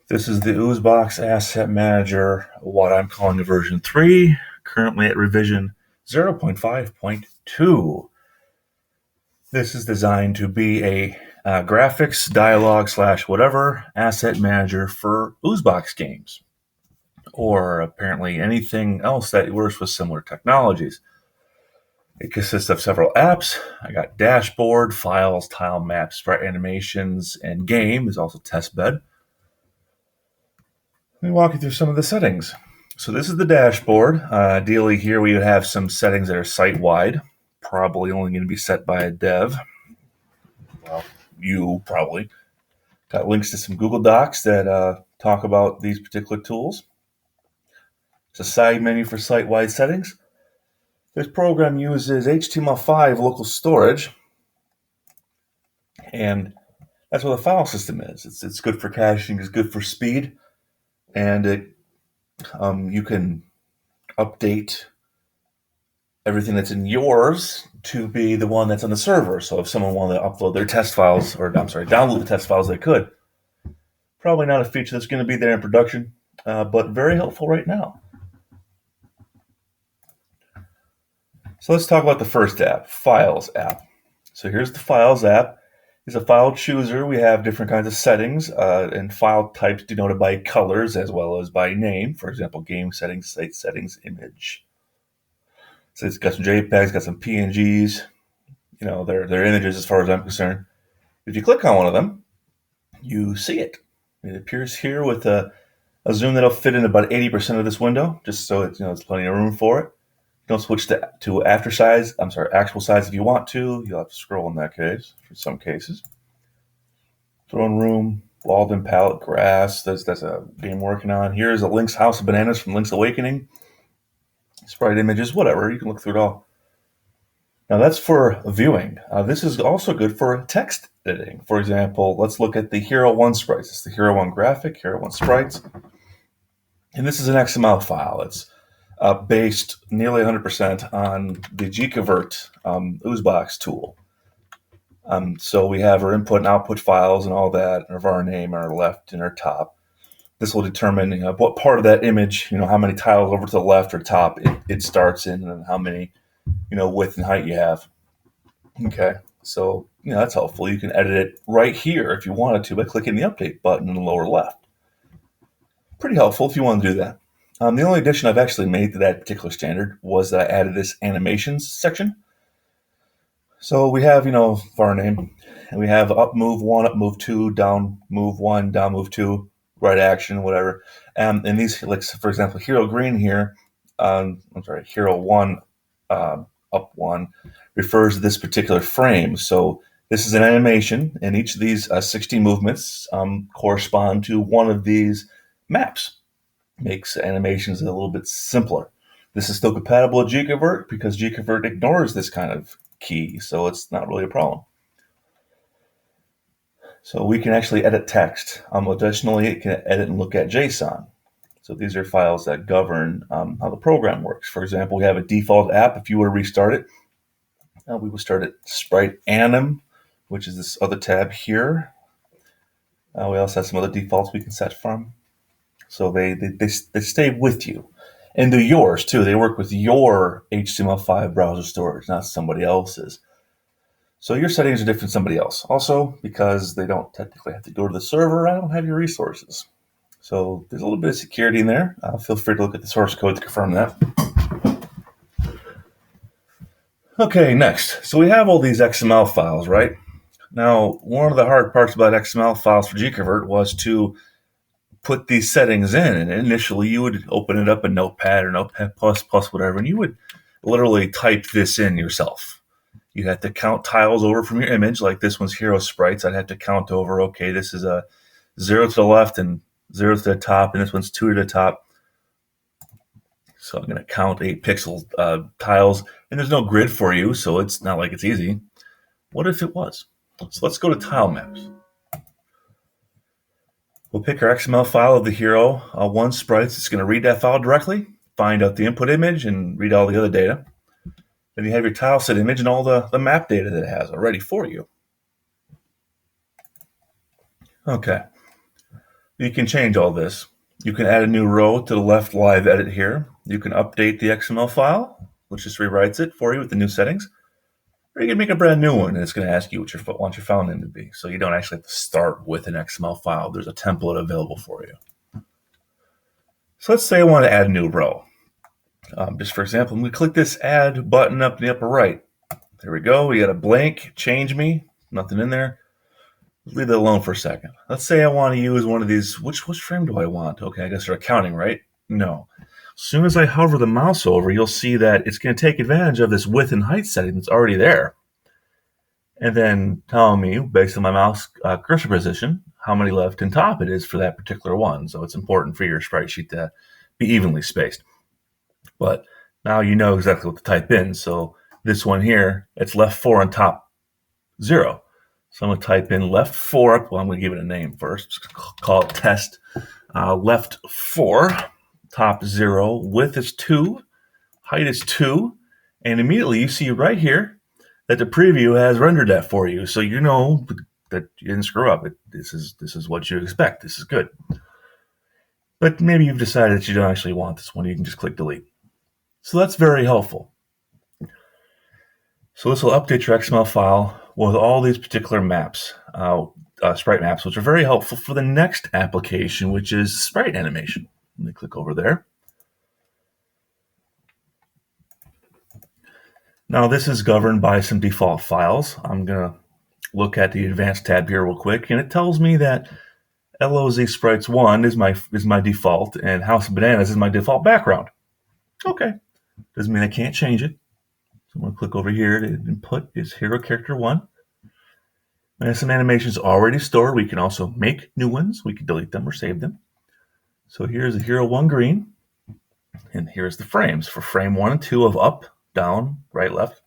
This is the Uzebox Asset Manager, what I'm calling a version 3, currently at revision 0.5.2. This is designed to be a graphics, dialog slash whatever asset manager for Uzebox games, or apparently anything else that works with similar technologies. It consists of several apps. I got dashboard, files, tile maps, sprite animations, and game is also testbed. Let me walk you through some of the settings. So this is the dashboard. Ideally here we would have some settings that are site-wide, probably only going to be set by a dev. Well, you probably. Got links to some Google Docs that talk about these particular tools. It's a side menu for site-wide settings. This program uses HTML5 local storage, and that's what the file system is. It's good for caching, it's good for speed, and you can update everything that's in yours to be the one that's on the server. So if someone wanted to upload their test files, or I'm sorry, download the test files, they could. Probably not a feature that's going to be there in production, but very helpful right now. So let's talk about the first app, Files app. So here's the Files app. It's a file chooser. We have different kinds of settings and file types denoted by colors as well as by name. For example, game settings, site settings, image. So it's got some JPEGs, got some PNGs. You know, they're images as far as I'm concerned. If you click on one of them, you see it. It appears here with a zoom that'll fit in about 80% of this window, just so there's plenty of room for it. Don't switch to actual size if you want to. You'll have to scroll in that case for some cases. Throne room, walled-in palette, grass. That's a game working on. Here's a Link's House of Bananas from Link's Awakening. Sprite images, whatever. You can look through it all. Now that's for viewing. This is also good for text editing. For example, let's look at the Hero 1 sprites. It's the Hero 1 graphic, Hero 1 sprites. And this is an XML file. It's based nearly 100% on the gconvert Uzebox tool. So we have our input and output files and all that, of our name, our left and our top. This will determine what part of that image, how many tiles over to the left or top it starts in, and how many, width and height you have. Okay, so that's helpful. You can edit it right here if you wanted to by clicking the update button in the lower left. Pretty helpful if you want to do that. The only addition I've actually made to that particular standard was that I added this animations section. So we have, for our name, and we have up move 1, up move 2, down move 1, down move 2, right action, whatever. And these, like for example, Hero Green here, Hero 1, up 1, refers to this particular frame. So this is an animation, and each of these 16 movements correspond to one of these maps. Makes animations a little bit simpler. This is still compatible with gconvert because gconvert ignores this kind of key, so it's not really a problem. So we can actually edit text. Additionally, it can edit and look at JSON. So these are files that govern how the program works. For example, we have a default app. If you were to restart it, we will start at Sprite Anim, which is this other tab here. We also have some other defaults we can set from. So they stay with you. And they're yours, too. They work with your HTML5 browser storage, not somebody else's. So your settings are different than somebody else. Also, because they don't technically have to go to the server, I don't have your resources. So there's a little bit of security in there. Feel free to look at the source code to confirm that. Okay, next. So we have all these XML files, right? Now, one of the hard parts about XML files for gconvert was to put these settings in. And initially, you would open it up in Notepad or Notepad++, whatever, and you would literally type this in yourself. You'd have to count tiles over from your image, like this one's Hero Sprites. I'd have to count over, okay, this is a 0 to the left and 0 to the top, and this one's 2 to the top. So I'm going to count 8 pixel tiles, and there's no grid for you, so it's not like it's easy. What if it was? So let's go to tile maps. We'll pick our XML file of the Hero 1 sprites. It's going to read that file directly, find out the input image, and read all the other data. Then you have your tile set image and all the map data that it has already for you. Okay. You can change all this. You can add a new row to the left live edit here. You can update the XML file, which just rewrites it for you with the new settings. Or you can make a brand new one, and it's going to ask you what you want your file name to be. So you don't actually have to start with an XML file. There's a template available for you. So let's say I want to add a new row. Just for example, I'm going to click this Add button up in the upper right. There we go. We got a blank Change Me. Nothing in there. Leave it alone for a second. Let's say I want to use one of these. Which frame do I want? Okay, I guess they're accounting, right? No. As soon as I hover the mouse over, you'll see that it's going to take advantage of this width and height setting that's already there. And then tell me, based on my mouse cursor position, how many left and top it is for that particular one. So it's important for your sprite sheet to be evenly spaced. But now you know exactly what to type in. So this one here, it's left 4 and top 0. So I'm going to type in left 4. Well, I'm going to give it a name first. Just call it test. Left 4, top 0, width is 2, height is 2. And immediately you see right here that the preview has rendered that for you. So you know that you didn't screw up. This is what you expect. This is good. But maybe you've decided that you don't actually want this one. You can just click delete. So that's very helpful. So this will update your XML file with all these particular maps, sprite maps, which are very helpful for the next application, which is sprite animation. Let me click over there. Now this is governed by some default files. I'm going to look at the advanced tab here real quick, and it tells me that LOZ Sprites 1 is my default, and House of Bananas is my default background. Okay. Doesn't mean I can't change it. So I'm going to click over here to input is hero character 1. We have some animations already stored. We can also make new ones. We can delete them or save them. So here's the hero 1 green. And here's the frames for frame 1 and 2 of up, down, right, left.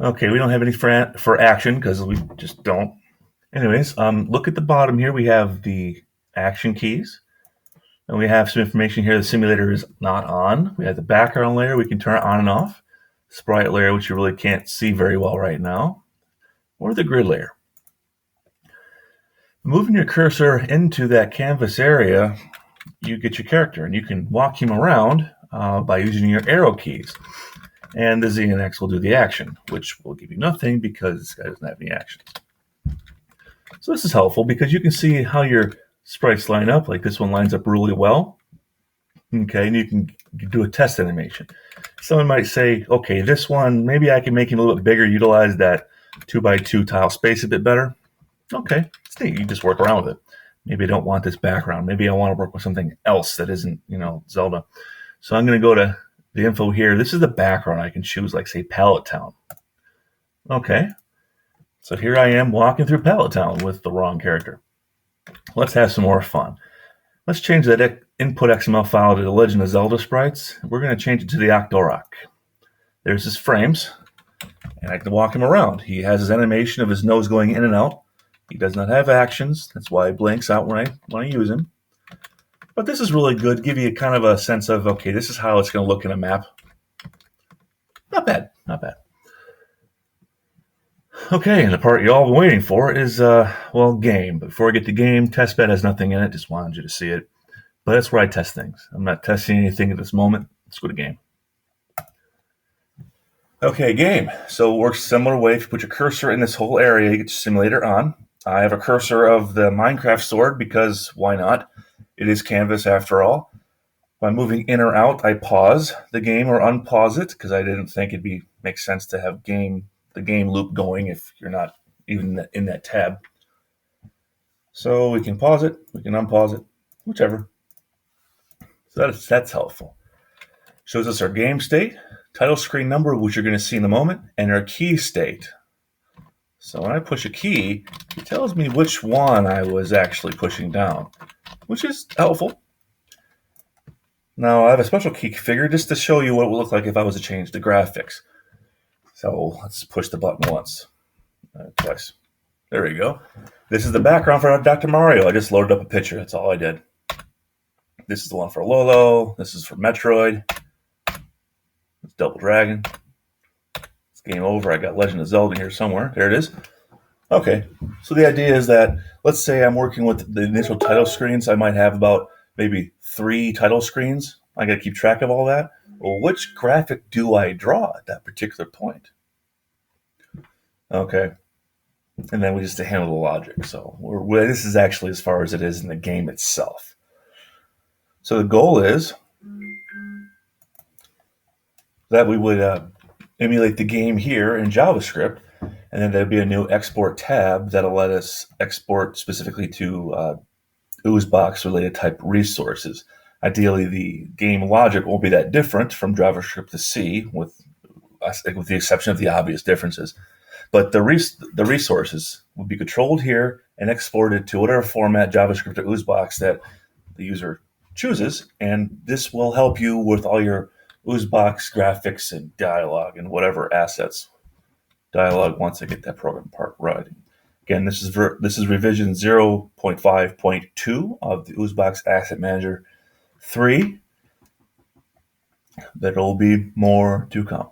Okay, we don't have any for action because we just don't. Anyways, look at the bottom here. We have the action keys. And we have some information here. The simulator is not on. We have the background layer. We can turn it on and off. Sprite layer, which you really can't see very well right now. Or the grid layer. Moving your cursor into that canvas area, you get your character. And you can walk him around by using your arrow keys. And the Z and X will do the action, which will give you nothing because this guy doesn't have any actions. So this is helpful because you can see how your sprites line up. Like this one lines up really well. Okay, and you can do a test animation. Someone might say, okay, this one, maybe I can make him a little bit bigger, utilize that 2x2 tile space a bit better. Okay, it's neat. You just work around with it. Maybe I don't want this background. Maybe I want to work with something else that isn't, Zelda. So I'm going to go to the info here. This is the background I can choose, like, say, Pallet Town. Okay, so here I am walking through Pallet Town with the wrong character. Let's have some more fun. Let's change that input XML file to the Legend of Zelda sprites. We're going to change it to the Octorok. There's his frames, and I can walk him around. He has his animation of his nose going in and out. He does not have actions. That's why he blinks out when I use him. But this is really good. Give you kind of a sense of, okay, this is how it's going to look in a map. Not bad, not bad. Okay, and the part you all been waiting for is, game. But before I get to game, testbed has nothing in it. Just wanted you to see it. But that's where I test things. I'm not testing anything at this moment. Let's go to game. Okay, game. So it works a similar way. If you put your cursor in this whole area, you get your simulator on. I have a cursor of the Minecraft sword because why not? It is canvas after all. By moving in or out, I pause the game or unpause it because I didn't think it'd make sense to have the game loop going if you're not even in that tab. So we can pause it, we can unpause it, whichever. So that's helpful. Shows us our game state, title screen number, which you're going to see in a moment, and our key state. So when I push a key, it tells me which one I was actually pushing down, which is helpful. Now I have a special key configured just to show you what it would look like if I was to change the graphics. So let's push the button once, twice. There we go. This is the background for Dr. Mario. I just loaded up a picture. That's all I did. This is the one for Lolo. This is for Metroid. It's Double Dragon. It's game over. I got Legend of Zelda here somewhere. There it is. Okay, so the idea is that let's say I'm working with the initial title screens. I might have about maybe 3 title screens. I got to keep track of all that. Well, which graphic do I draw at that particular point? Okay, and then we just handle the logic. So this is actually as far as it is in the game itself. So the goal is that we would emulate the game here in JavaScript, and then there'd be a new export tab that'll let us export specifically to Uzebox related type resources. Ideally, the game logic won't be that different from JavaScript to C, with the exception of the obvious differences. But the resources will be controlled here and exported to whatever format JavaScript or Uzebox that the user chooses, and this will help you with all your Uzebox graphics and dialog and whatever assets dialog once I get that program part running. Again, this is revision 0.5.2 of the Uzebox Asset Manager 3. There will be more to come.